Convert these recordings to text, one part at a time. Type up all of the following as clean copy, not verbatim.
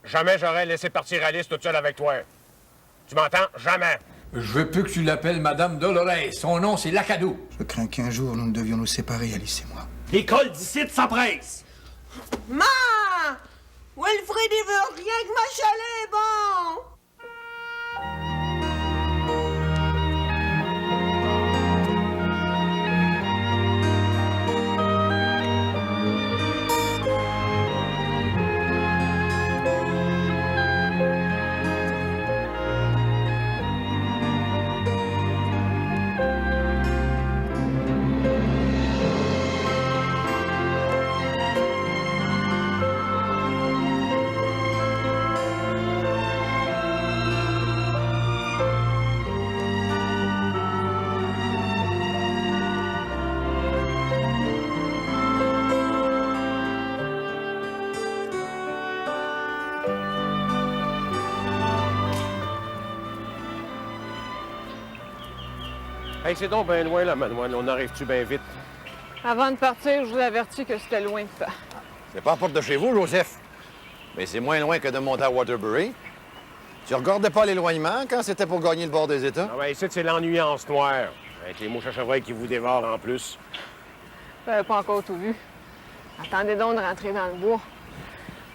jamais j'aurais laissé partir Alice toute seule avec toi. Tu m'entends? Jamais. Je veux plus que tu l'appelles Madame Dolores. Son nom, c'est Lacadou. Je crains qu'un jour, nous ne devions nous séparer, Alice et moi. L'école d'ici s'empresse. Ma! Wilfrid, il veut rien que ma chalet, bon! Hey, c'est donc bien loin, là, Manuel. On arrive-tu bien vite? Avant de partir, je vous avertis que c'était loin de temps. C'est pas à porte de chez vous, Joseph. Mais c'est moins loin que de monter à Waterbury. Tu regardais pas l'éloignement quand c'était pour gagner le bord des États? Ah ouais, ici, c'est l'ennuyance noire. Avec les mouches à chevreuil qui vous dévorent en plus. Vous n'avez pas encore tout vu. Attendez donc de rentrer dans le bois.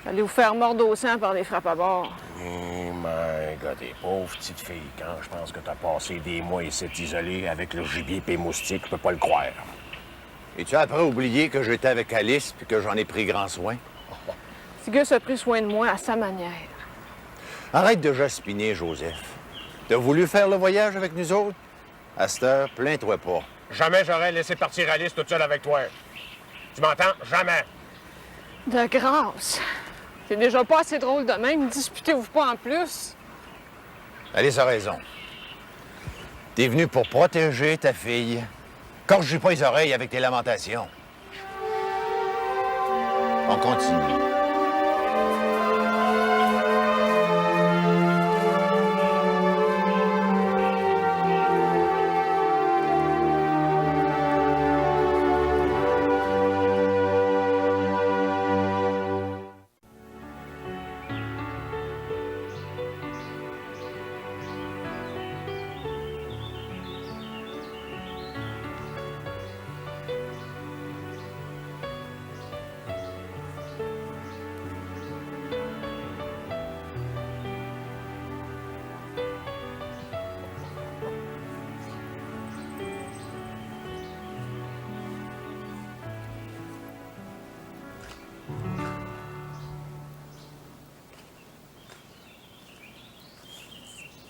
Vous allez vous faire mordre au sang par des frappes à bord. Oh my God, t'es pauvre petite fille. Quand je pense que t'as passé des mois ici isolée avec le gibier et les moustiques, je peux pas le croire. Et tu as après oublié que j'étais avec Alice puis que j'en ai pris grand soin? Ce Gus a pris soin de moi à sa manière. Arrête de jaspiner, Joseph. T'as voulu faire le voyage avec nous autres? À cette heure, plains-toi pas. Jamais j'aurais laissé partir Alice toute seule avec toi. Tu m'entends? Jamais. De grâce. C'est déjà pas assez drôle de même. Disputez-vous pas en plus. Alice a raison. T'es venu pour protéger ta fille. Corche pas les oreilles avec tes lamentations. On continue.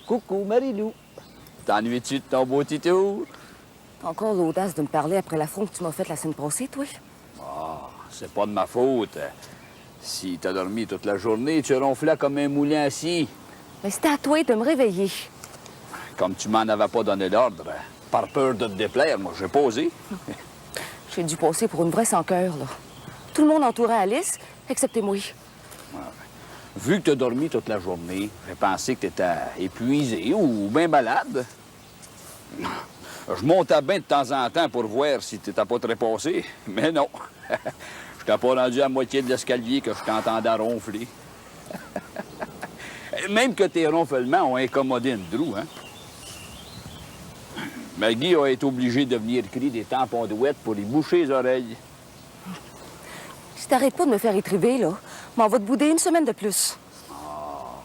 Coucou, Marilou. T'ennuies-tu de ton beau titou? T'as encore l'audace de me parler après l'affront que tu m'as fait la semaine passée, toi? Ah, c'est pas de ma faute. Si t'as dormi toute la journée, tu ronflais comme un moulin assis. Mais c'était à toi de me réveiller. Comme tu m'en avais pas donné l'ordre, par peur de te déplaire, moi, j'ai posé. J'ai dû passer pour une vraie sans-cœur, là. Tout le monde entourait Alice, excepté moi. Vu que t'as dormi toute la journée, j'ai pensé que t'étais épuisé ou bien malade. Je montais bien de temps en temps pour voir si t'étais pas trépassé, mais non. Je t'ai pas rendu à moitié de l'escalier que je t'entendais ronfler. Même que tes ronflements ont incommodé Andrew, hein? Maggie a été obligée de venir crier des tampons douettes pour y boucher les oreilles. Si t'arrêtes pas de me faire étriver, là, m'en va te bouder une semaine de plus. Ah,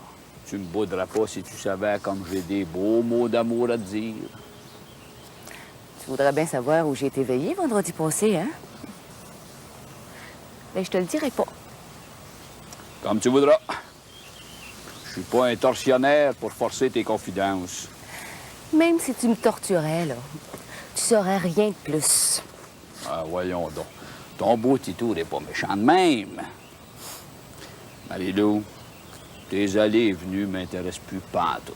tu me bouderas pas si tu savais comme j'ai des beaux mots d'amour à te dire. Tu voudrais bien savoir où j'ai été veillée vendredi passé, hein? Mais je te le dirai pas. Comme tu voudras. Je suis pas un tortionnaire pour forcer tes confidences. Même si tu me torturais, là, tu saurais rien de plus. Ah, voyons donc. Ton beau titou n'est pas méchant de même. Marilou, tes allées et venues m'intéressent plus pantoute.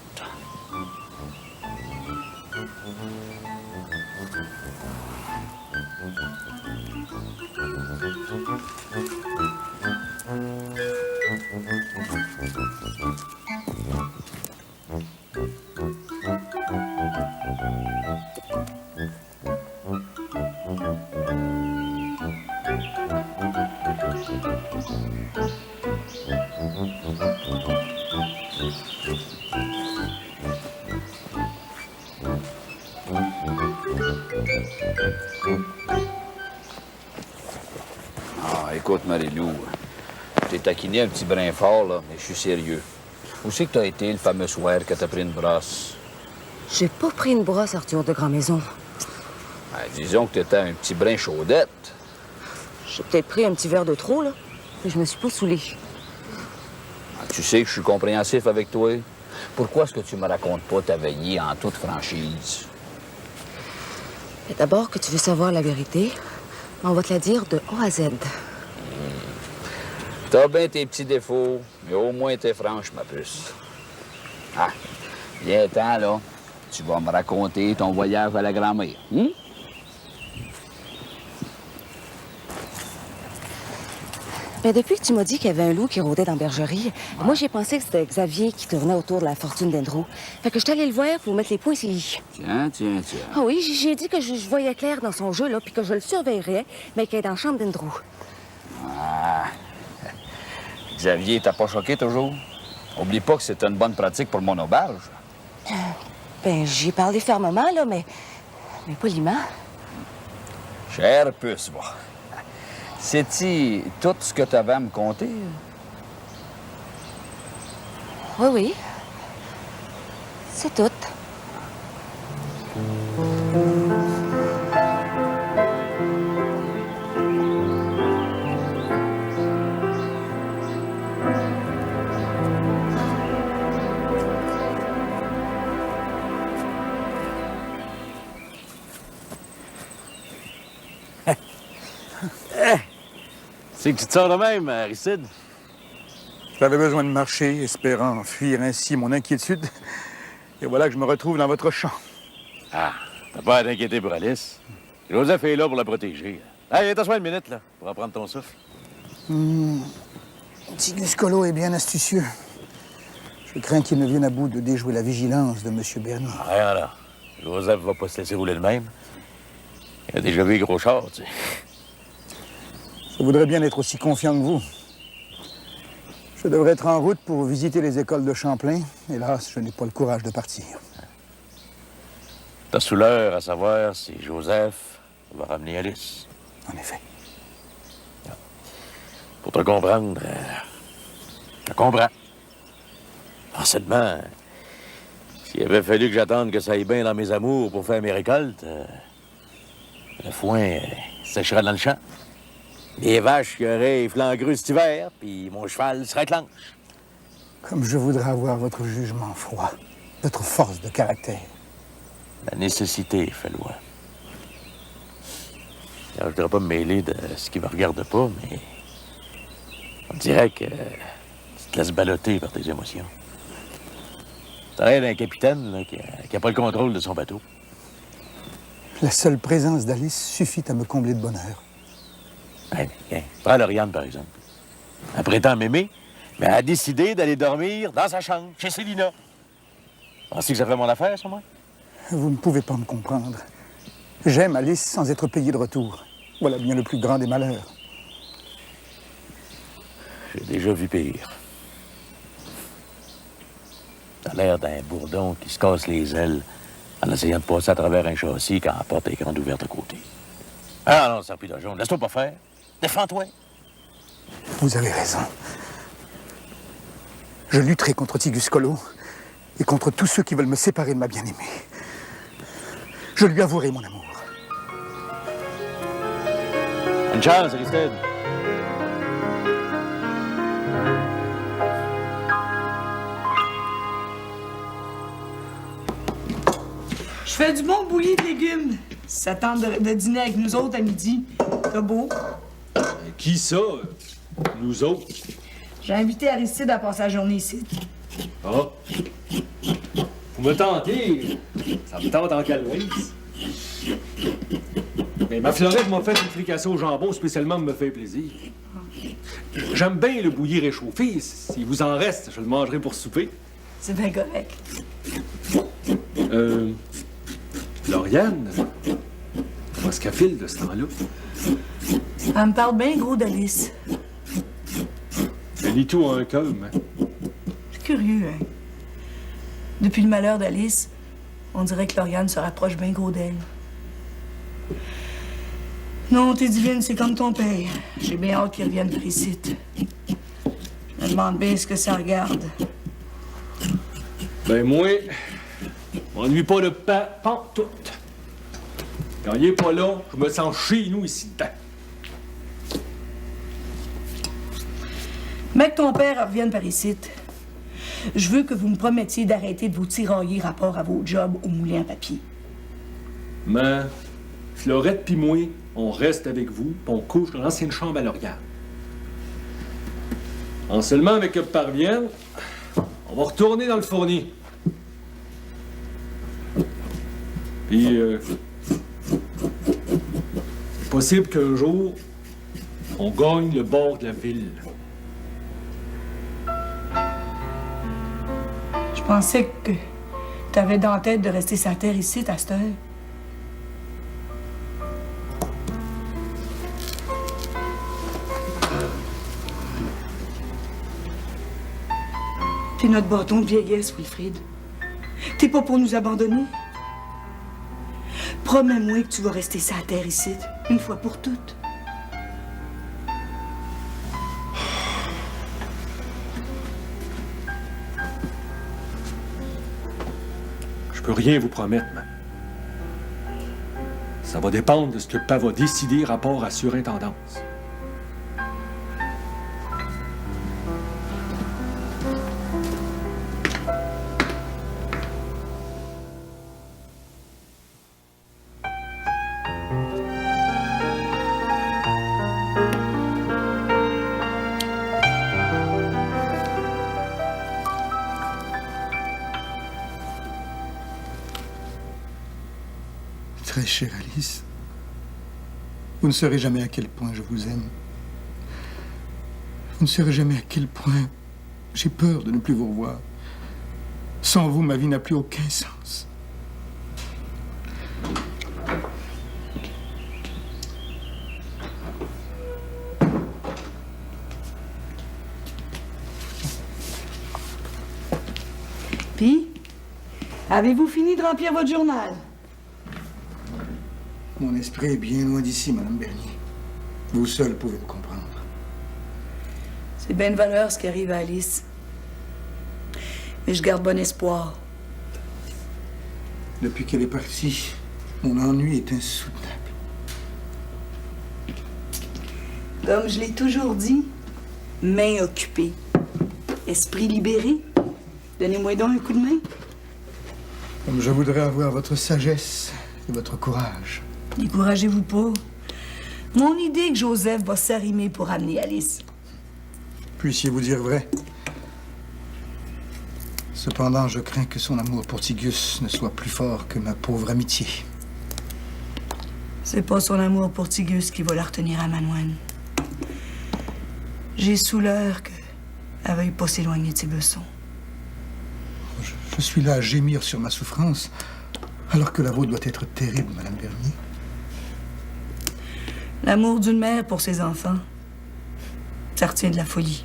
Ah, écoute, Marie-Lou, je t'ai taquiné un petit brin fort, là, mais je suis sérieux. Où c'est que t'as été le fameux soir que t'as pris une brosse? J'ai pas pris une brosse, Arthur de Grand-Maison. Ben, disons que t'étais un petit brin chaudette. J'ai peut-être pris un petit verre de trop, là, mais je me suis pas saoulée. Ah, tu sais que je suis compréhensif avec toi. Pourquoi est-ce que tu me racontes pas ta veillée en toute franchise? Mais d'abord que tu veux savoir la vérité, on va te la dire de A à Z. T'as bien tes petits défauts, mais au moins t'es franche, ma puce. Ah, viens-t'en, là. Tu vas me raconter ton voyage à la grand-mère. Mais depuis que tu m'as dit qu'il y avait un loup qui rôdait dans la bergerie, moi, j'ai pensé que c'était Xavier qui tournait autour de la fortune d'Andrew. Fait que je suis allée le voir pour mettre les points sur les i. Tiens. Ah oui, j'ai dit que je voyais clair dans son jeu, là, puis que je le surveillerais, mais qu'il est dans la chambre d'Andrew. Ah. Xavier, t'as pas choqué toujours? Oublie pas que c'est une bonne pratique pour mon auberge. Ben, j'y ai parlé fermement, là, mais poliment. Chère puce, va. C'est-tu tout ce que t'avais à me conter? Oui. C'est tout. C'est que tu te sors de même, Aristide? J'avais besoin de marcher, espérant fuir ainsi mon inquiétude. Et voilà que je me retrouve dans votre champ. Ah, t'as pas à t'inquiéter pour Alice. Joseph est là pour la protéger. Allez, t'assois une minute, là, pour reprendre ton souffle. Tigus Colo est bien astucieux. Je crains qu'il ne vienne à bout de déjouer la vigilance de M. Bernier. Rien là. Joseph va pas se laisser rouler de même. Il a déjà vu les gros chars, tu sais. Je voudrais bien être aussi confiant que vous. Je devrais être en route pour visiter les écoles de Champlain. Hélas, je n'ai pas le courage de partir. Ta souleur à savoir si Joseph va ramener Alice. En effet. Pour te comprendre, je comprends. Ah, seulement, s'il avait fallu que j'attende que ça aille bien dans mes amours pour faire mes récoltes, le foin sécherait dans le champ. Les vaches qui auraient flangreux cet hiver, puis mon cheval serait clanche. Comme je voudrais avoir votre jugement froid, votre force de caractère. La nécessité fait loi. Alors, je ne voudrais pas me mêler de ce qui ne me regarde pas, mais on dirait que tu te laisses balloter par tes émotions. T'arrêtes un capitaine là, qui n'a pas le contrôle de son bateau. La seule présence d'Alice suffit à me combler de bonheur. Hey, prends Lauriane, par exemple. Elle prétend m'aimer, mais elle a décidé d'aller dormir dans sa chambre, chez Célina. Pensez que ça fait mon affaire, ça, moi? Vous ne pouvez pas me comprendre. J'aime Alice sans être payé de retour. Voilà bien le plus grand des malheurs. J'ai déjà vu pire. T'as l'air d'un bourdon qui se casse les ailes en essayant de passer à travers un châssis quand la porte est grande ouverte à côté. Ah non, ça n'a plus de jaune. Laisse-toi pas faire. Défends-toi. Vous avez raison. Je lutterai contre Tigus Colo et contre tous ceux qui veulent me séparer de ma bien-aimée. Je lui avouerai mon amour. Une chance, Aristide. Je fais du bon bouilli de légumes. Ça tente de dîner avec nous autres à midi. C'est beau. Qui ça? Nous autres? J'ai invité Aristide à passer la journée ici. Ah. Vous me tentez. Ça me tente en calvaise. Mais ma Florette m'a fait une fricassée au jambon spécialement pour me faire plaisir. J'aime bien le bouilli réchauffé. S'il vous en reste, je le mangerai pour souper. C'est bien correct. Lauriane? Comment est-ce qu'elle file de ce temps-là? Elle me parle bien gros d'Alice. Elle lit tout en un cœur, hein? curieux, hein? Depuis le malheur d'Alice, on dirait que Lauriane se rapproche bien gros d'elle. Non, t'es divine, c'est comme ton père. J'ai bien hâte qu'il revienne par ici. Je me demande bien ce que ça regarde. Ben moi, m'ennuie pas de pantoute. Quand il est pas là, je me sens chez nous ici dedans. Mais que ton père revienne par ici, je veux que vous me promettiez d'arrêter de vous tirailler rapport à vos jobs au moulin à papier. Mais Florette pis moi, on reste avec vous, pis on couche dans l'ancienne chambre à Lauriane. En seulement avec que parvienne, on va retourner dans le fourni. Puis, c'est possible qu'un jour, on gagne le bord de la ville. Je pensais que t'avais dans la tête de rester sur la terre ici, à cette heure. T'es notre bâton de vieillesse, Wilfrid. T'es pas pour nous abandonner? Promets-moi que tu vas rester sur la terre ici, une fois pour toutes. Je peux rien vous promettre, mais ça va dépendre de ce que Papa va décider rapport à surintendance. Très chère Alice, vous ne saurez jamais à quel point je vous aime. Vous ne saurez jamais à quel point j'ai peur de ne plus vous revoir. Sans vous, ma vie n'a plus aucun sens. Puis, avez-vous fini de remplir votre journal? Mon esprit est bien loin d'ici, Madame Bernier. Vous seul pouvez me comprendre. C'est bien de valeur ce qui arrive à Alice. Mais je garde bon espoir. Depuis qu'elle est partie, mon ennui est insoutenable. Comme je l'ai toujours dit, main occupée, esprit libéré. Donnez-moi donc un coup de main. Comme je voudrais avoir votre sagesse et votre courage. Découragez-vous pas. Mon idée que Joseph va s'arrimer pour amener Alice. Puissiez-vous dire vrai. Cependant, je crains que son amour pour Tigus ne soit plus fort que ma pauvre amitié. C'est pas son amour pour Tigus qui va la retenir à Manoine. J'ai sous l'heure qu'elle veuille pas s'éloigner de ses bessons. Je suis là à gémir sur ma souffrance, alors que la vôtre doit être terrible, Madame Bernier. L'amour d'une mère pour ses enfants, ça retient de la folie.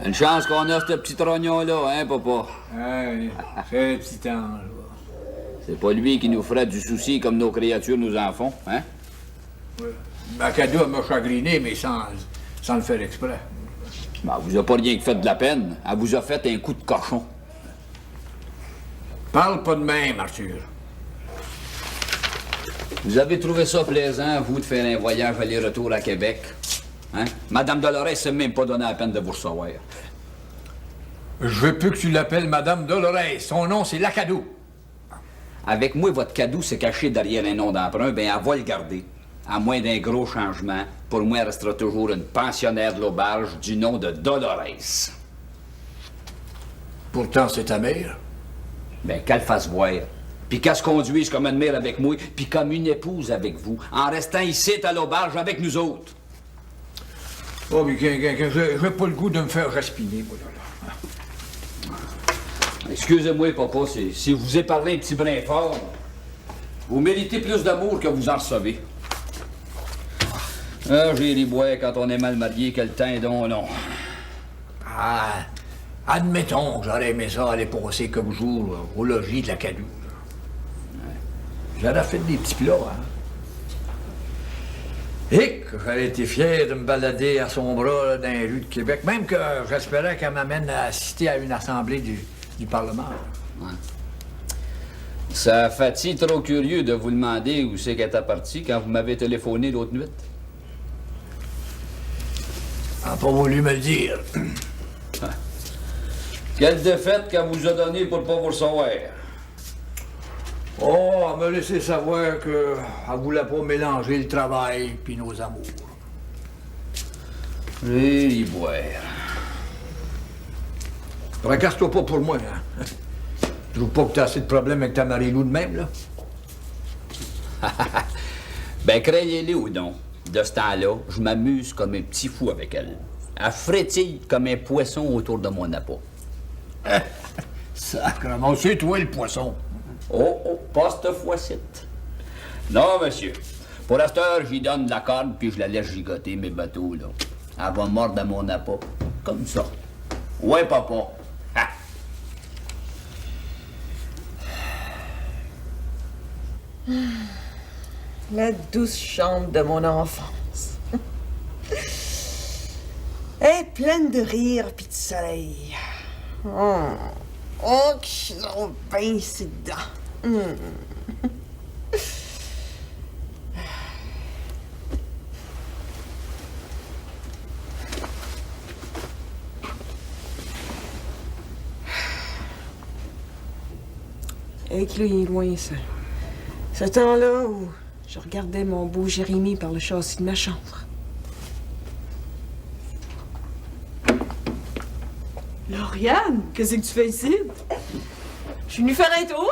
Une chance qu'on a ce petit trognon-là, hein, papa? Ouais, c'est le petit ange. C'est pas lui qui nous ferait du souci comme nos créatures nous en font, hein? Macadou m'a chagriné, mais sans le faire exprès. Ben, elle vous a pas rien que fait de la peine. Elle vous a fait un coup de cochon. Parle pas de même, Arthur. Vous avez trouvé ça plaisant, vous, de faire un voyage aller-retour à Québec? Hein? Madame Dolores s'est même pas donné la peine de vous recevoir. Je veux plus que tu l'appelles Madame Dolores. Son nom, c'est Lacadou. Avec moi, votre cadeau s'est caché derrière un nom d'emprunt, ben elle va le garder. À moins d'un gros changement, pour moi, elle restera toujours une pensionnaire de l'auberge du nom de Dolores. Pourtant, c'est ta mère. Ben, qu'elle fasse voir. Puis qu'elle se conduise comme une mère avec moi, puis comme une épouse avec vous, en restant ici à l'auberge avec nous autres. Oh, mais j'ai pas le goût de me faire raspiner, moi, là. Excusez-moi, papa, si je vous ai parlé un petit brin fort, vous méritez plus d'amour que vous en recevez. Ah, j'ai les bois quand on est mal marié, quel temps donc non. Ah, admettons que j'aurais aimé ça aller passer comme jour au logis de la Cadou. J'aurais fait des petits plats, hein. Et que j'aurais été fier de me balader à son bras là, dans les rues de Québec, même que j'espérais qu'elle m'amène à assister à une assemblée du Parlement. Ouais. Ça fait-il trop curieux de vous demander où c'est qu'elle est partie quand vous m'avez téléphoné l'autre nuit? Elle n'a pas voulu me le dire. Quelle défaite qu'elle vous a donnée pour pas vous recevoir? Oh, elle m'a laissé savoir qu'elle voulait pas mélanger le travail puis nos amours. Et y boire. Tracasse-toi pas pour moi, hein. Je trouve pas que t'as assez de problèmes avec ta Marie-Lou de même, là. Ben, croyez-le ou non, de ce temps-là, je m'amuse comme un petit fou avec elle. Elle frétille comme un poisson autour de mon appât. Sacrement, c'est toi le poisson. Oh, pas cette fois-ci. Non, monsieur. Pour la cette heure, j'y donne de la corde puis je la laisse gigoter, mes bateaux, là. Elle va mordre à mon appât. Comme ça. Ouais, papa. Ha! La douce chambre de mon enfance. Elle est pleine de rire puis de soleil. Oh, qu'ils ont bien ces dents. Et qu'il est loin, ça. Ce temps-là où je regardais mon beau Jérémie par le châssis de ma chambre. Lauriane, qu'est-ce que tu fais ici? Je suis venue faire un tour.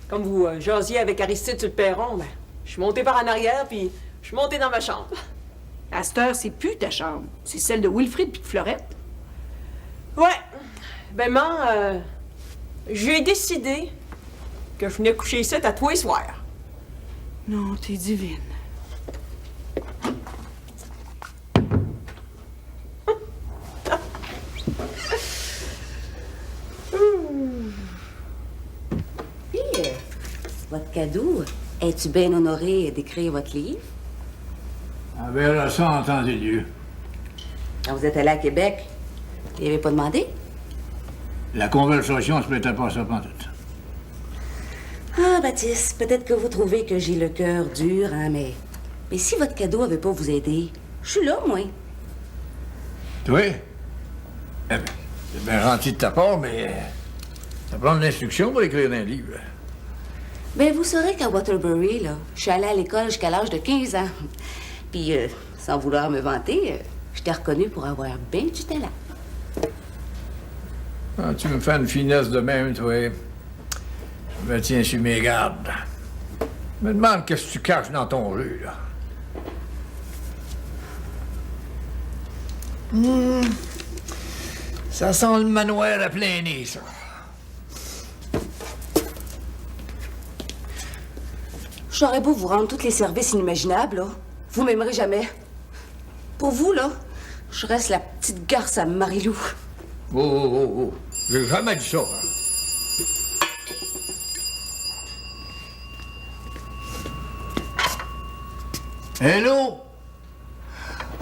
Comme vous jasiez avec Aristide sur le perron, ben, je suis montée par en arrière, puis je suis montée dans ma chambre. À cette heure, c'est plus ta chambre. C'est celle de Wilfrid puis de Florette. Ouais. Ben, j'ai décidé que je venais coucher ici à tous les soirs. Non, t'es divine. Votre cadeau, es-tu bien honoré d'écrire votre livre? On verra ça en temps et lieu. Quand vous êtes allé à Québec, il n'avait pas demandé? La conversation se prêtait pas à ça pantoute. Ah, Baptiste, peut-être que vous trouvez que j'ai le cœur dur, hein, mais si votre cadeau avait pas vous aider, je suis là, moi. Toi? Eh bien, c'est bien gentil de ta part, mais ça prend de l'instruction pour écrire un livre. Ben, vous saurez qu'à Waterbury, là, je suis allée à l'école jusqu'à l'âge de 15 ans. Puis, sans vouloir me vanter, je t'ai reconnue pour avoir bien du talent. Ah, tu me fais une finesse de même, toi. Je me tiens sur mes gardes. Je me demande qu'est-ce que tu caches dans ton jeu, là. Ça sent le manoir à plein nez, ça. J'aurais beau vous rendre tous les services inimaginables, là. Vous m'aimerez jamais. Pour vous, là, je reste la petite garce à Marie-Lou. Oh. J'ai jamais dit ça, hein. Hello?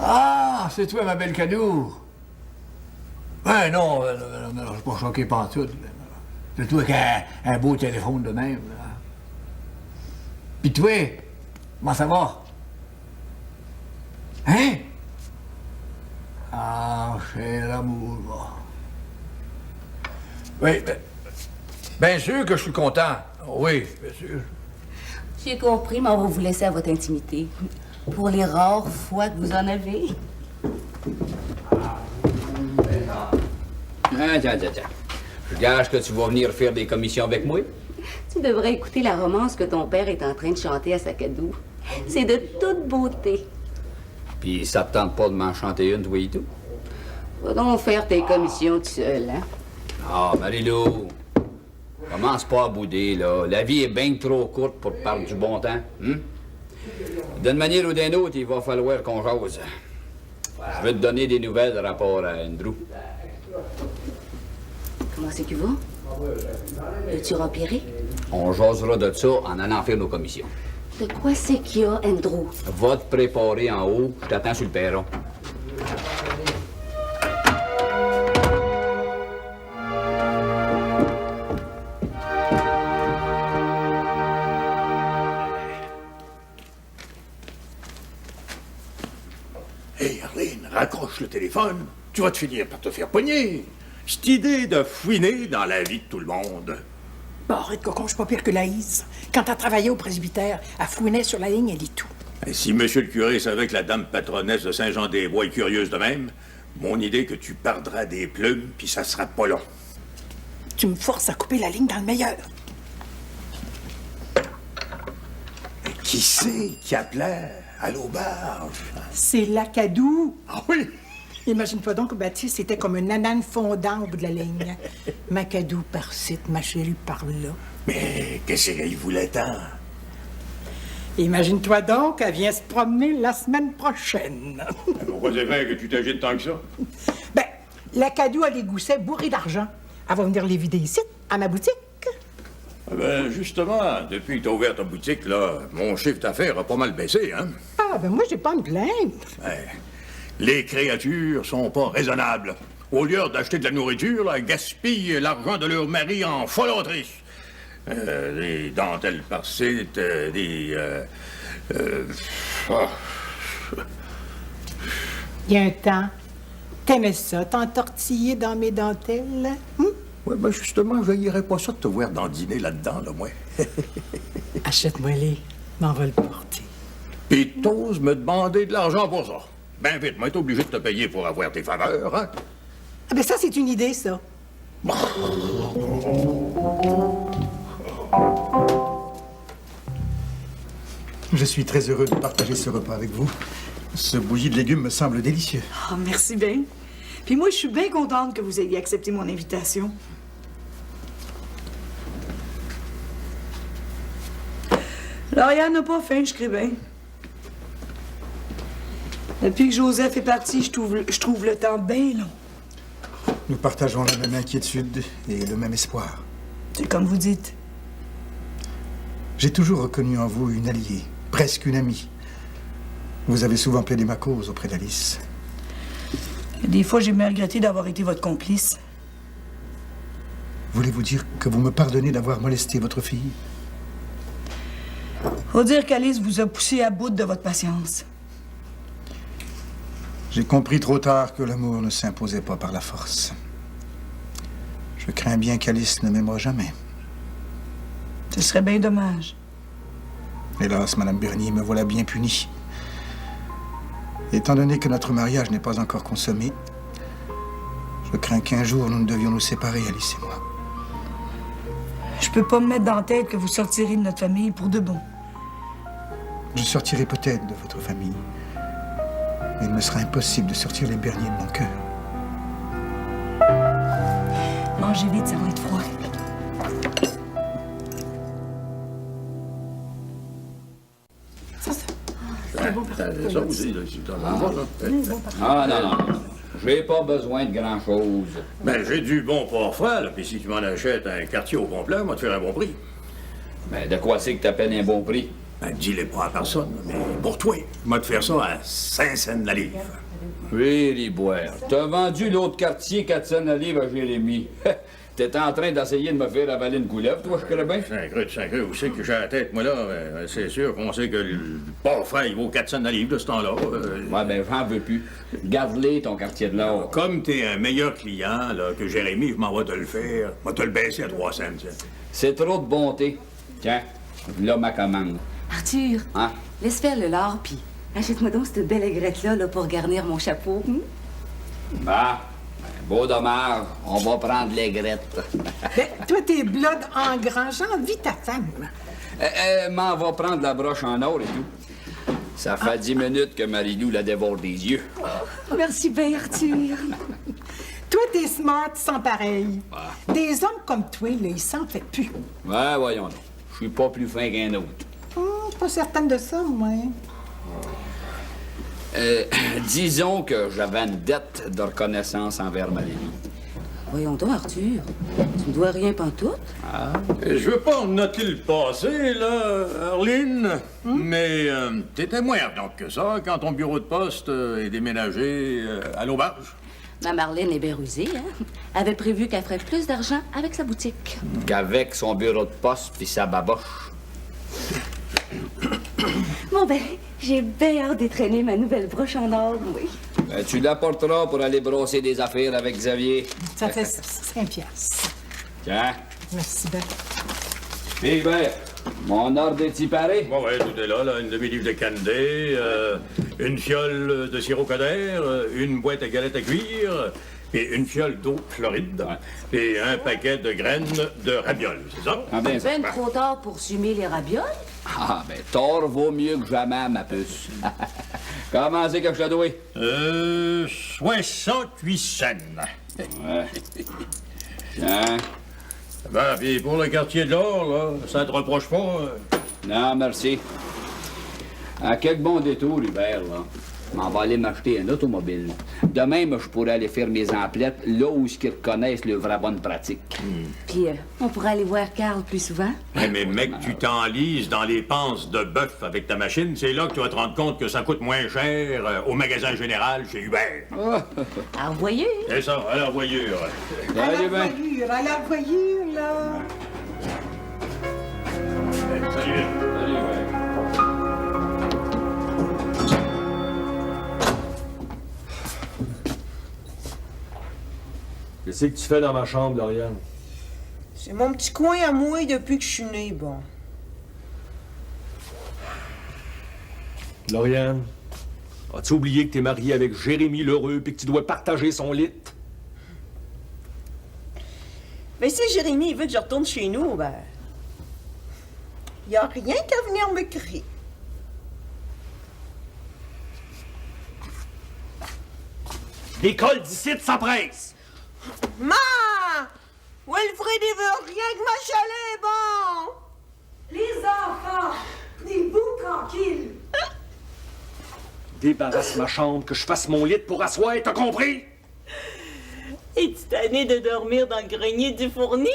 Ah, c'est toi, ma belle Cadou. Ben non, je suis pas choqué pantoute. C'est toi qui as un beau téléphone de même, là. Pis toi, comment ça va? Hein? Ah, cher amour, va. Oui, bien sûr que je suis content. Oui, bien sûr. J'ai compris, mais on va vous laisser à votre intimité. Pour les rares fois que vous en avez. Tiens. Je gage que tu vas venir faire des commissions avec moi. Tu devrais écouter la romance que ton père est en train de chanter à sa cadeau. C'est de toute beauté. Puis ça te tente pas de m'en chanter une, toi et tout? Va donc faire tes commissions tout seul, hein? Ah, Marie-Lou, commence pas à bouder, là. La vie est bien trop courte pour perdre du bon temps. D'une manière ou d'une autre, il va falloir qu'on jase. Je vais te donner des nouvelles rapport à Andrew. Comment c'est que va? Veux-tu empirer? On jasera de ça en allant faire nos commissions. De quoi c'est qu'il y a, Andrew? Va te préparer en haut, je t'attends sur le perron. Hé, Arlene, raccroche le téléphone. Tu vas te finir par te faire pogner. Cette idée de fouiner dans la vie de tout le monde. Bon, arrête, Cocon, je suis pas pire que Laïs. Quand elle travaillait au presbytère, elle fouinait sur la ligne, elle dit tout. Et si monsieur le curé savait que la dame patronesse de Saint-Jean-des-Bois est curieuse de même, mon idée que tu perdras des plumes, puis ça sera pas long. Tu me forces à couper la ligne dans le meilleur. Mais qui c'est qui appelait à l'auberge? C'est Lacadou. Ah oui? Imagine-toi donc que Baptiste était comme un anane fondant au bout de la ligne. Macadou par-ci, ma chérie par-là. Mais qu'est-ce qu'il voulait tant? Imagine-toi donc, elle vient se promener la semaine prochaine. Pourquoi c'est vrai que tu t'agites tant que ça? Ben, Lacadou a les goussets bourrés d'argent. Elle va venir les vider ici, à ma boutique. Ben, justement, depuis que t'as ouvert ta boutique, là, mon chiffre d'affaires a pas mal baissé, hein? Ah, ben moi, j'ai pas à me plaindre. Ouais. Les créatures sont pas raisonnables. Au lieu d'acheter de la nourriture, là, elles gaspillent l'argent de leur mari en folâtrie. Des dentelles par-ci, oh. Il y a un temps, t'aimais ça, t'entortiller dans mes dentelles? Ouais, ben justement, je n'irais pas ça de te voir dandiner là-dedans, là, moi. Achète-moi-les, m'en va le porter. Pis t'oses me demander de l'argent pour ça. Ben vite, moi, t'es obligé de te payer pour avoir tes faveurs, hein? Ah ben ça, c'est une idée, ça. Je suis très heureux de partager ce repas avec vous. Ce bouilli de légumes me semble délicieux. Oh, merci bien. Puis moi, je suis bien contente que vous ayez accepté mon invitation. Lauriane n'a pas faim, je crée bien. Depuis que Joseph est parti, je trouve le temps bien long. Nous partageons la même inquiétude et le même espoir. C'est comme vous dites. J'ai toujours reconnu en vous une alliée, presque une amie. Vous avez souvent plaidé ma cause auprès d'Alice. Des fois, j'ai bien regretté d'avoir été votre complice. Voulez-vous dire que vous me pardonnez d'avoir molesté votre fille? Faut dire qu'Alice vous a poussé à bout de votre patience. J'ai compris trop tard que l'amour ne s'imposait pas par la force. Je crains bien qu'Alice ne m'aimera jamais. Ce serait bien dommage. Hélas, Madame Bernier, me voilà bien punie. Étant donné que notre mariage n'est pas encore consommé, je crains qu'un jour nous ne devions nous séparer, Alice et moi. Je peux pas me mettre dans la tête que vous sortirez de notre famille pour de bon. Je sortirai peut-être de votre famille, mais il me sera impossible de sortir les Bernier de mon cœur. Mangez vite, ça va être froid. Ça aussi, là, si t'en as Ah, non. J'ai pas besoin de grand-chose. Ben, j'ai du bon parfum, là, puis si tu m'en achètes un quartier au complet, moi, te faire un bon prix. Ben, de quoi c'est que t'appelles un bon prix? Ben, dis-le pas à personne, mais pour toi, moi, te faire ça à 5 cents la livre. Oui, les boires. T'as vendu l'autre quartier 4 cents la livre à Jérémy. T'étais en train d'essayer de me faire avaler une couleuvre, toi, je connais bien? Sacré, où c'est que j'ai la tête, moi, là? C'est sûr qu'on sait que le parfum, il vaut 4 cents la livre de ce temps-là. Ouais, ben, j'en veux plus. Garde-les, ton quartier de l'or. Comme t'es un meilleur client, là, que Jérémy, je m'en vais te le faire. Je vais te le baisser à 3 cents, tiens. C'est trop de bonté. Tiens, là, ma commande. Arthur, Hein? laisse faire le lard, puis achète-moi donc cette belle aigrette-là là, pour garnir mon chapeau. Bah, beau dommage, on va prendre l'aigrette. Ben, toi, t'es blood en grand, j'ai envie ta femme. M'en va prendre la broche en or et tout. Ça fait 10 minutes que Marie-Lou la dévore des yeux. Merci bien, Arthur. Toi, t'es smart sans pareil. Des hommes comme toi, là, ils s'en fait plus. Ouais, voyons donc. Je suis pas plus fin qu'un autre. Pas certaine de ça, moi. Disons que j'avais une dette de reconnaissance envers Marie-Lou. Voyons donc, Arthur. Tu me dois rien pantoute. Ah. Je veux pas noter le passé, là, Arline, mais t'étais moins ardente que ça quand ton bureau de poste est déménagé à l'auberge. Ma Marlène est bien rusée, hein? Elle avait prévu qu'elle ferait plus d'argent avec sa boutique. Qu'avec son bureau de poste puis sa baboche. Bon, ben, j'ai bien hâte d'étraîner ma nouvelle broche en or, oui. Ben, tu l'apporteras pour aller brosser des affaires avec Xavier. Ça fait 5 piastres. Tiens. Merci bien. Hébert, mon ordre est-il paré? Bon, ouais, tout est là, une demi-livre de canedé, une fiole de sirop Coder, une boîte à galettes à cuire, et une fiole d'eau Floride, et un paquet de graines de ravioles, c'est ça? Ah, ben, Ben trop tard pour sumer les ravioles. Ah, ben, tort vaut mieux que jamais, ma puce. Comment c'est que je te dois? 68 cents. Ouais. Tiens. Ben, puis pour le quartier de l'or, là, ça te reproche pas? Non, merci. À quelques bons détours, Hubert, là. M'en va aller m'acheter un automobile. De même, je pourrais aller faire mes emplettes là où ils reconnaissent le vrai bonne pratique. Puis, on pourrait aller voir Carl plus souvent. Mais mec, tu t'enlises dans les panses de bœuf avec ta machine, c'est là que tu vas te rendre compte que ça coûte moins cher au magasin général chez Hubert. À voyure. C'est ça, à la voyure. À la voyure, là. Salut. Qu'est-ce que tu fais dans ma chambre, Lauriane? C'est mon petit coin à moi depuis que je suis née, bon. Lauriane, as-tu oublié que t'es mariée avec Jérémy Lheureux puis que tu dois partager son lit? Mais si Jérémy veut que je retourne chez nous, ben... y a rien qu'à venir me crier. L'école d'ici, ça presse! Ma! Wilfrid, il veut rien que ma chalet, bon! Les enfants, tenez-vous tranquilles. Débarrasse ma chambre, que je fasse mon lit pour asseoir, t'as compris? Es-tu tanné de dormir dans le grenier du fourni?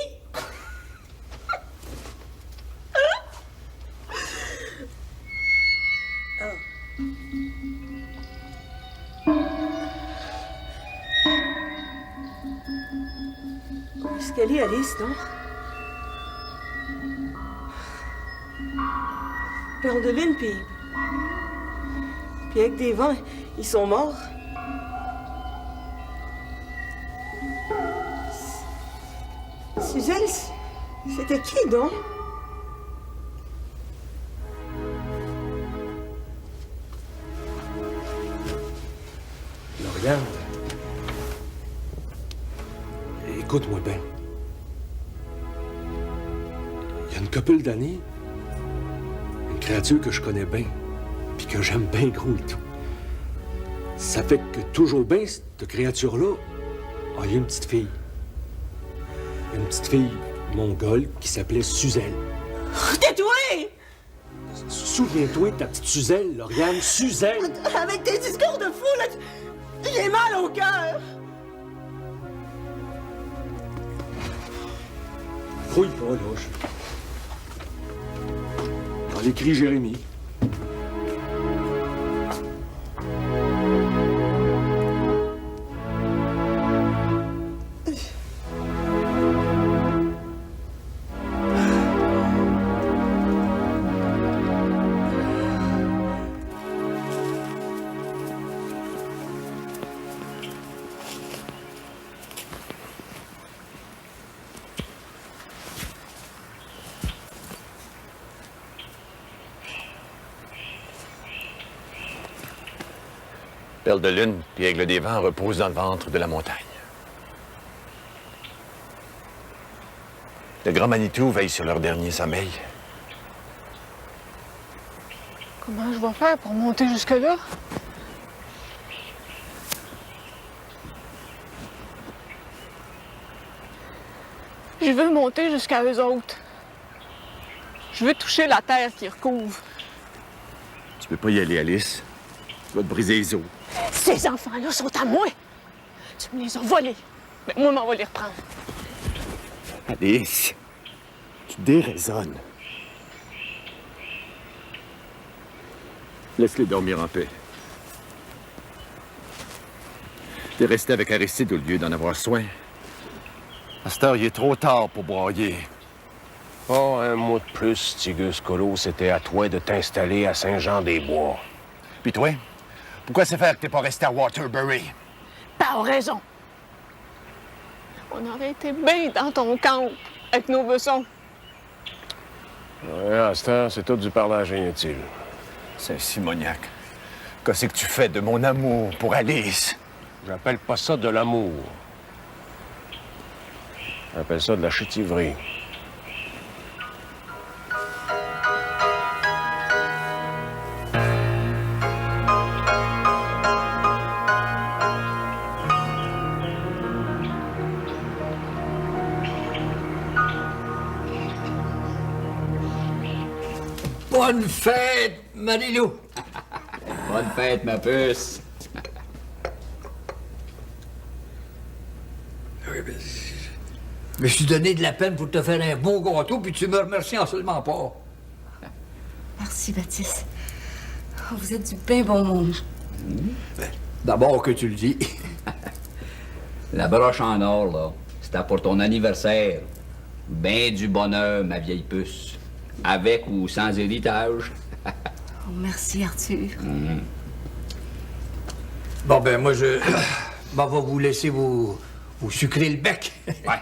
Où est-ce qu'elle est, Alice, non? Perle de lune, puis avec des vents, ils sont morts. Suzelle, c'était qui, donc? Lauriane, écoute-moi bien. Il y a une couple d'années, une créature que je connais bien, puis que j'aime bien gros et tout. Ça fait que toujours bien, cette créature-là a eu une petite fille. Une petite fille mongole qui s'appelait Suzelle. Tais-toi! Souviens-toi de ta petite Suzelle, Lauriane, Suzelle! Avec tes discours de fou, là, j'ai mal au cœur! Fouille pas, là. Dans l'écrit Jérémy. Perle de lune puis aigle des vents reposent dans le ventre de la montagne. Le grand Manitou veille sur leur dernier sommeil. Comment je vais faire pour monter jusque-là? Je veux monter jusqu'à eux autres. Je veux toucher la terre qui recouvre. Tu peux pas y aller, Alice. Tu vas te briser les os. Ces enfants-là sont à moi. Tu me les as volés. Mais moi, m'en va les reprendre. Alice, tu déraisonnes. Laisse-les dormir en paix. T'es resté avec Aristide au lieu d'en avoir soin. À cette heure, il est trop tard pour broyer. Oh, un mois de plus, Tigus Colo, c'était à toi de t'installer à Saint-Jean-des-Bois. Puis toi, pourquoi c'est faire que t'es pas resté à Waterbury? T'as raison. On aurait été bien dans ton camp avec nos bessons. Ouais, à cette heure, c'est tout du parlage inutile. Saint-Simoniac, qu'est-ce que tu fais de mon amour pour Alice? J'appelle pas ça de l'amour. J'appelle ça de la chétivrerie. Bonne fête, Marilou! Bonne fête, ma puce! Oui, mais je me suis donné de la peine pour te faire un bon gâteau, puis tu me remercies en seulement pas. Merci, Baptiste. Oh, vous êtes du bien bon monde. Ben, d'abord que tu le dis. La broche en or, là, c'était pour ton anniversaire. Ben du bonheur, ma vieille puce. Avec ou sans héritage. Oh, merci, Arthur. Bon, ben, moi, je vais vous laisser vous sucrer le bec. Ouais.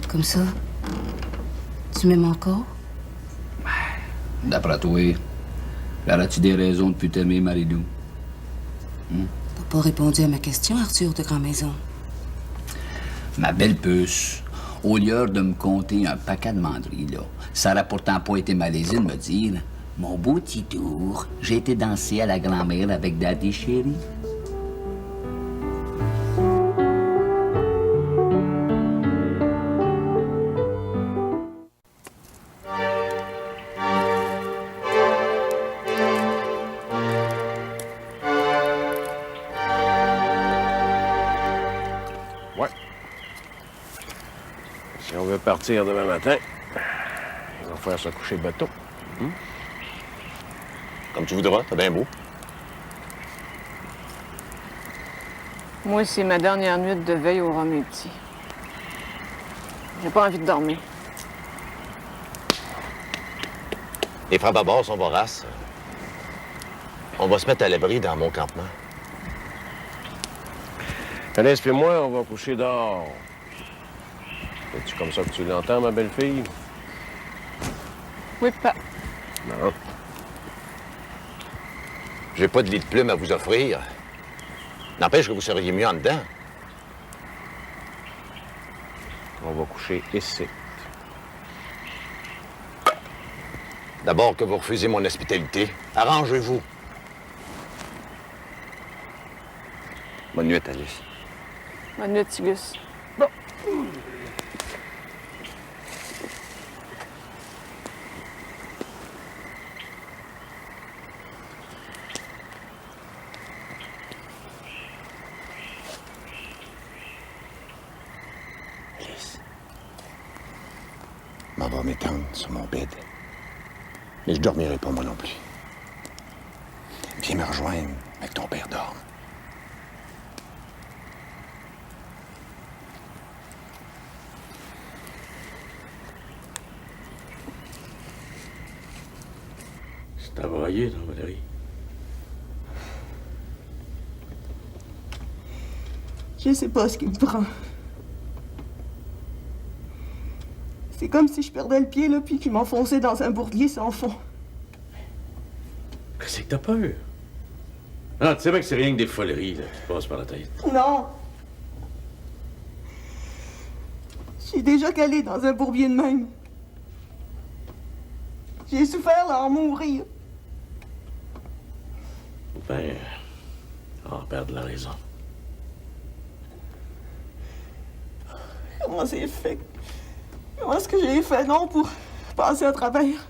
Comme ça, tu m'aimes encore? D'après toi, auras-tu des raisons de plus t'aimer, Marilou? T'as pas répondu à ma question, Arthur de Grand-Maison. Ma belle puce, au lieu de me compter un paquet de manderies, là, ça aurait pourtant pas été malaisé de me dire « Mon beau petit tour, j'ai été danser à la grand-mère avec Daddy chéri. » Ouais. Si on veut partir demain matin, il va falloir se coucher bateau. Comme tu voudras, t'es bien beau. Moi, c'est ma dernière nuit de veille au rhum et petit. J'ai pas envie de dormir. Les frères Babar sont voraces. On va se mettre à l'abri dans mon campement. Alice et moi, on va coucher dehors. C'est-tu comme ça que tu l'entends, ma belle-fille? Oui, papa. Non. J'ai pas de lit de plume à vous offrir. N'empêche que vous seriez mieux en dedans. On va coucher ici. D'abord que vous refusez mon hospitalité, arrangez-vous. Bonne nuit, Alice. Bonne nuit, Tigus. Alice. M'en va m'étendre sur mon bed. Mais je dormirai pas, moi non plus. Viens me rejoindre avec ton père dorme. T'as broyé, non, Valérie? Je sais pas ce qui me prend. C'est comme si je perdais le pied, là, puis qu'il m'enfonçait dans un bourbier sans fond. Qu'est-ce que t'as peur? Ah, tu sais bien que c'est rien que des foleries, là, qui te passent par la tête. Non! Je suis déjà calée dans un bourbier de même. J'ai souffert d'en mourir. Ben, on perd de la raison. Comment c'est fait? Comment est-ce que j'ai fait, non, pour passer à travers?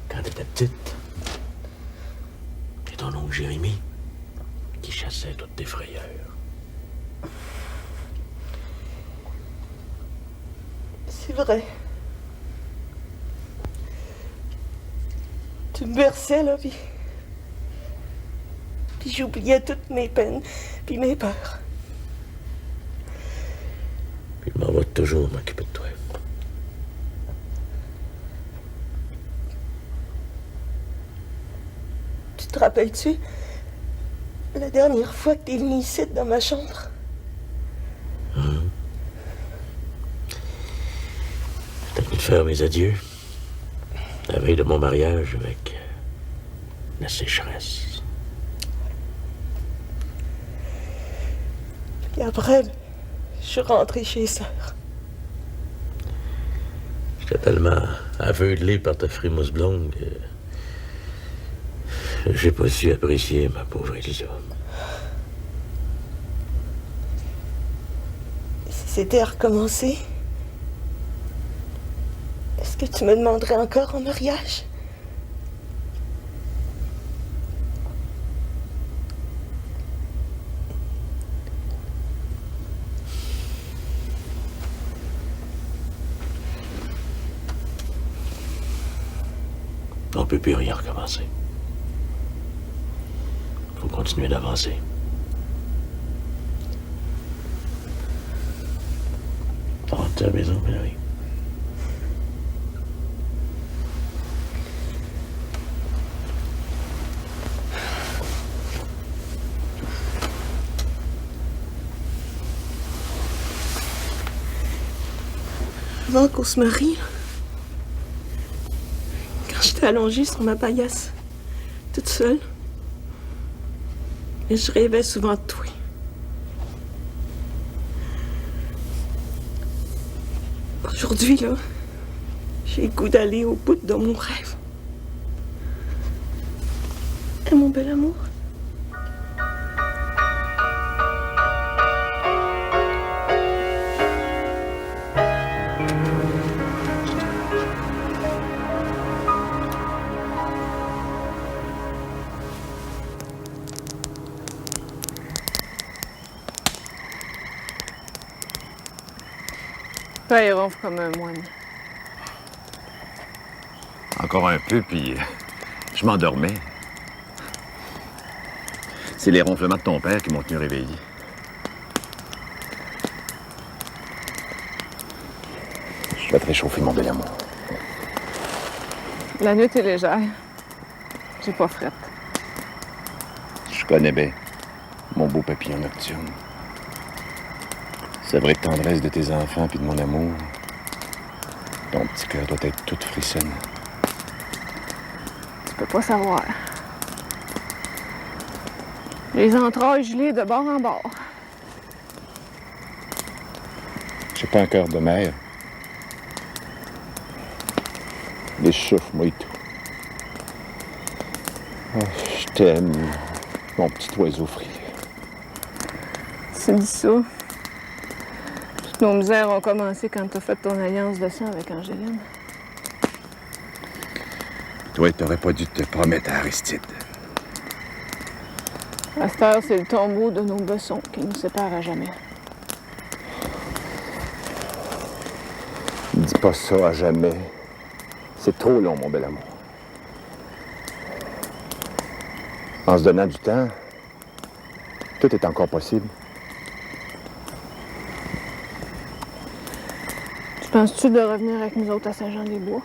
Quand t'étais petite, c'est ton oncle Jérémie qui chassait toutes tes frayeurs. C'est vrai. Tu me berçais, là, puis j'oubliais toutes mes peines, puis mes peurs. Puis je m'en vais toujours m'occuper de toi. Tu te rappelles-tu la dernière fois que t'es venu ici, dans ma chambre? J'étais venu te faire mes adieux. La veille de mon mariage avec la sécheresse. Puis après, je suis rentrée chez sœur. J'étais tellement aveuglé par ta frimousse blonde que j'ai pas su apprécier ma pauvre Elisa. Si c'était à recommencer, est-ce que tu me demanderais encore en mariage? On peut plus rien recommencer. Faut continuer d'avancer. Tu rentres à la maison, Mélanie? Avant qu'on se marie, quand j'étais allongée sur ma paillasse, toute seule, et je rêvais souvent de toi. Aujourd'hui, là, j'ai le goût d'aller au bout de mon rêve. Et mon bel amour. Père ronfle comme un moine. Encore un peu, puis je m'endormais. C'est les ronflements de ton père qui m'ont tenu réveillé. Je vais te réchauffer, mon bel amour. La nuit est légère. J'ai pas frette. Je connais bien mon beau papillon nocturne. C'est vrai tendresse de tes enfants puis de mon amour. Ton petit cœur doit être tout frissonnant. Tu peux pas savoir. Les entrailles gelées de bord en bord. J'ai pas un cœur de mère. Les souffles, moi et tout. Oh, je t'aime, mon petit oiseau frileux. Tu dis ça. Toutes nos misères ont commencé quand t'as fait ton alliance de sang avec Angéline. Toi, t'aurais pas dû te promettre à Aristide. À cette heure, c'est le tombeau de nos bessons qui nous sépare à jamais. Dis pas ça à jamais. C'est trop long, mon bel amour. En se donnant du temps, tout est encore possible. Penses-tu de revenir avec nous autres à Saint-Jean-des-Bois?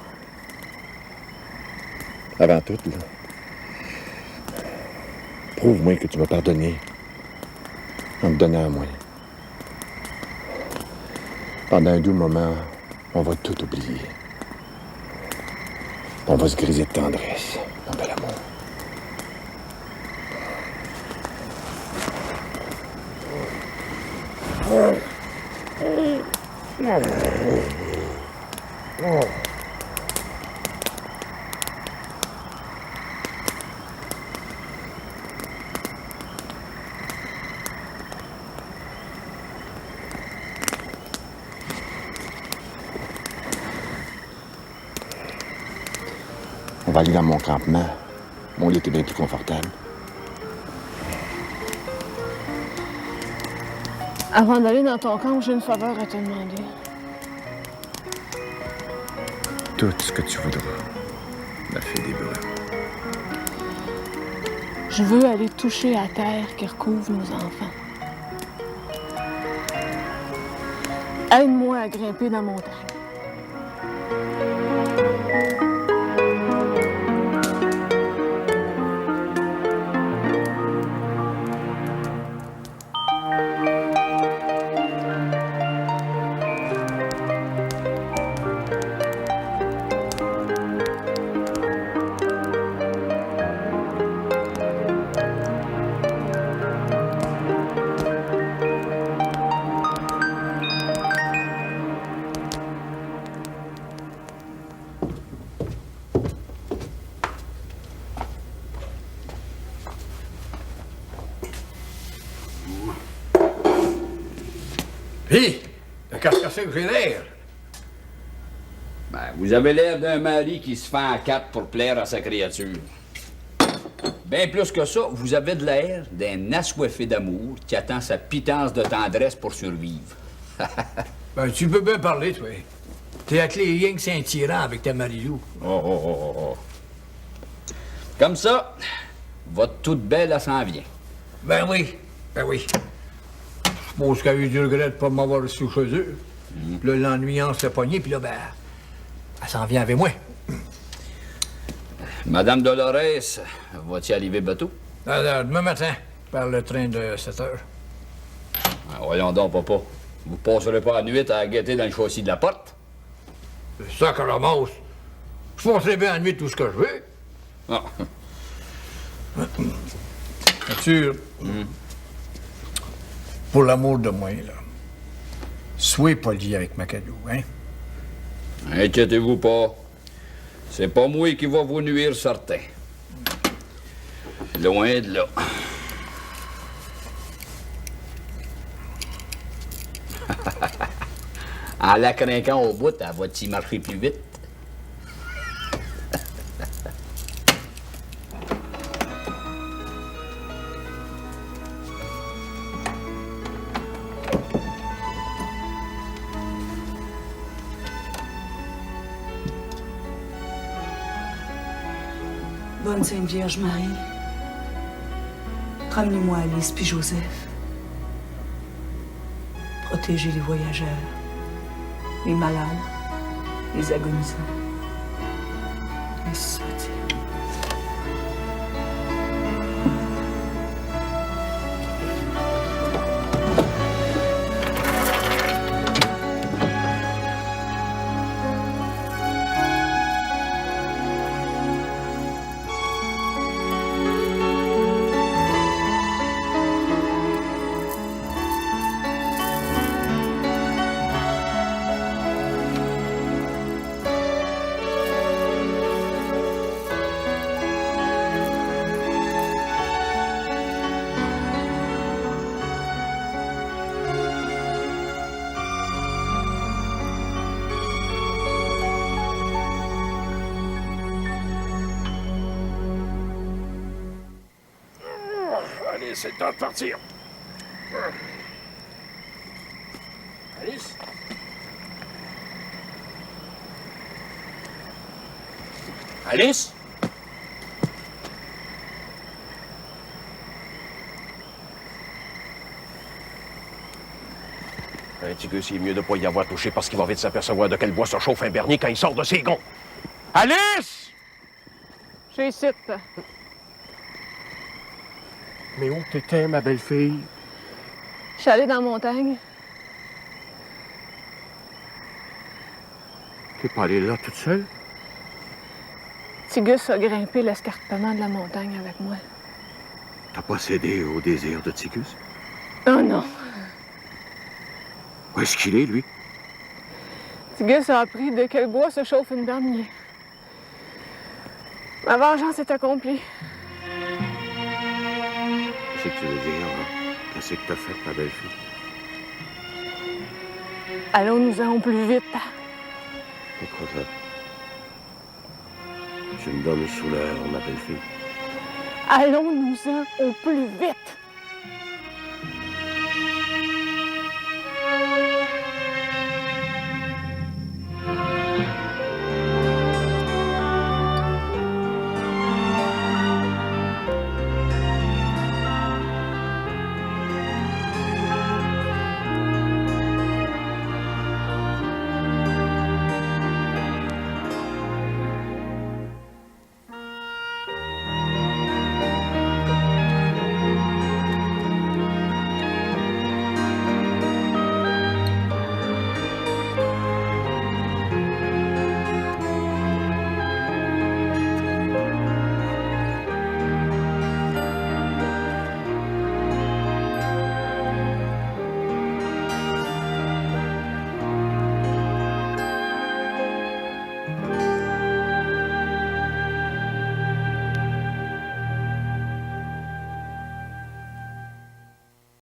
Avant tout, là, prouve-moi que tu m'as pardonné en me donnant à moi. Pendant un doux moment, on va tout oublier. On va se griser de tendresse, mon bel amour. va aller dans mon campement. Mon lit est bien plus confortable. Avant d'aller dans ton camp, j'ai une faveur à te demander. Tout ce que tu voudras, ma fille des Bruns. Je veux aller toucher la terre qui recouvre nos enfants. Aide-moi à grimper la montagne. Hé! Qu'est-ce que c'est que j'ai l'air? Ben, vous avez l'air d'un mari qui se fait en quatre pour plaire à sa créature. Bien plus que ça, vous avez de l'air d'un assoiffé d'amour qui attend sa pitance de tendresse pour survivre. Ben, tu peux bien parler, toi. T'es avec les rien que c'est un tyran avec ta Marilou. Oh. Comme ça, votre toute belle, elle s'en vient. Ben oui. Je suppose qu'elle a eu du regret de ne pas m'avoir reçu chez eux. Puis là, l'ennuyant s'est pogné, puis là, ben, elle s'en vient avec moi. Madame Dolores, va-t-il arriver bateau? Demain matin, par le train de 7 heures. Ah, voyons donc, papa. Vous passerez pas la nuit à guetter dans le châssis de la porte? C'est ça que ramasse. Je passerai bien la nuit tout ce que je veux. Ah. Sûr. Pour l'amour de moi, là, soyez poli avec Macadou, hein? Inquiétez-vous pas. C'est pas moi qui va vous nuire, certain. Loin de là. En la crinquant au bout, elle va-t-il marcher plus vite? Bonne Sainte Vierge Marie, ramenez-moi Alice puis Joseph. Protégez les voyageurs, les malades, les agonisants. Ainsi soit-il. Allez, c'est le temps de partir. Alice? Alice? Un Tigus, il est mieux de ne pas y avoir touché parce qu'il va vite s'apercevoir de quel bois se chauffe un bernier quand il sort de ses gonds. Alice! Je suis ici. Mais où t'étais, ma belle-fille? Je suis allée dans la montagne. T'es pas allée là toute seule? Tigus a grimpé l'escarpement de la montagne avec moi. T'as pas cédé au désir de Tigus? Oh non. Où est-ce qu'il est, lui? Tigus a appris de quel bois se chauffe une bernier. Ma vengeance est accomplie. Qu'est-ce que tu veux dire, hein? Qu'est-ce que t'as fait, ma belle-fille? Allons-nous-en plus vite. C'est quoi ça? Tu me donnes sous l'heure, ma belle-fille. Allons-nous-en au plus vite.